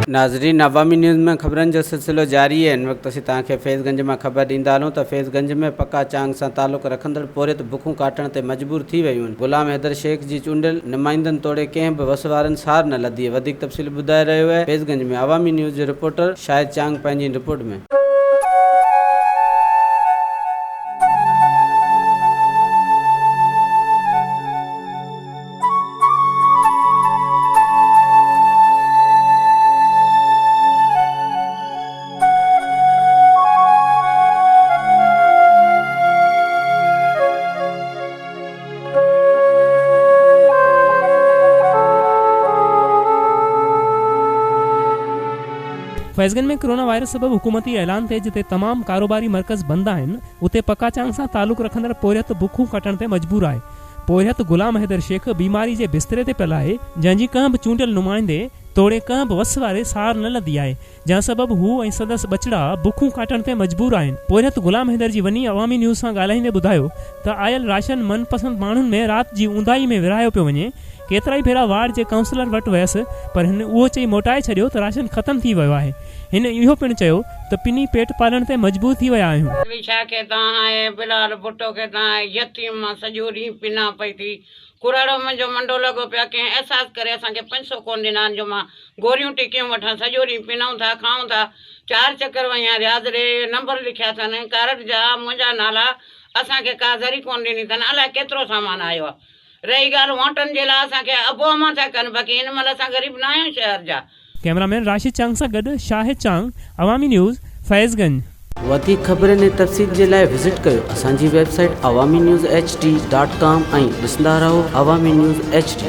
नाज़रीन, अवामी न्यूज़ में ख़बरनि जो सिलसिलो जारी है। इन वक्त असीं तव्हांखे फैज़गंज में ख़बर ॾींदा हलूं त फैज़गंज में पका चांग सां तालुक़ रखंदड़ पोरियत बुखूं काटण ते मजबूर थी वियूं आहिनि। गुलाम हैदर शेख जी चूंडियल नुमाइंदनि तोड़े कंहिं बि वस वारनि सार न लधी। वधीक तफ़सील ॿुधाए रहियो आहे फैज़गंज में अवामी न्यूज़ जो रिपोर्टर शाहिद चांग पंहिंजी रिपोर्ट में। फैज़गंज में कोरोना वायरस सबब हुकूमती ऐलान थे जिते तमाम कारोबारी मरकज़ बंद आहिनि, उते पका चांग सां तालुक़ रखंदड़ पोरियत बुखूं कटण ते मजबूर आहे। पोरियत गुलाम हैदर शेख बीमारी जे बिस्तरे ते पियल आहे, जंहिंजी कंहिं बि चूंडियल नुमाइंदे तोड़े कंहिं बि वस वारे सार न लधी आहे, जंहिं सबब हू ऐं संदसि बचड़ा बुखूं काटण ते मजबूर आहिनि। पोरियत गुलाम हैदर जी वनी अवामी न्यूज़ सां ॻाल्हाईंदे ॿुधायो त आयल राशन मनपसंद माण्हुनि में राति जी ऊंदाही में विरहायो पियो वञे। केतिरा ई भेरा वार्ड जे काउंसलर वटि वियसि, पर हिन उहो चई मोटाए छॾियो त राशन ख़तम थी वियो आहे। हिन इहो पिणु चयो त पिनी पेट पालण ते मजबूर थी विया आहियूं। छा के तव्हां बिलाल भुट्टो के तव्हां यतीम सॼो ॾींहुं पिना पई थी। कुराड़ो मुंहिंजो मंडो लॻो पिया कंहिं अहसासु करे असांखे 500 कोन ॾिना जो मां गोरियूं टिकियूं वठां, सॼो ॾींहुं पिनऊं था खाऊं था। 4 चकर वई आहियां, रियाज़ ॾे नंबर लिखिया अथनि कारड जा, मुंहिंजा नाला, असांखे का ज़री कोन ॾिनी अथनि। अलाए केतिरो सामान आयो आहे। रही ॻाल्हि वोटनि जे लाइ असांखे अबोमा था कनि, बाक़ी हिन महिल असां ग़रीब न आहियूं शहर जा। कैमरामैन राशिद चांग सां गॾु शाहिद चांग, अवामी न्यूज़, फैज़गंज। वधीक ख़बरनि ऐं तफ़सील जे लाइ विज़िट कयो असांजी वेबसाइट awamiNewsHD.com ऐं ॾिसंदा रहो अवामी न्यूज़ HD।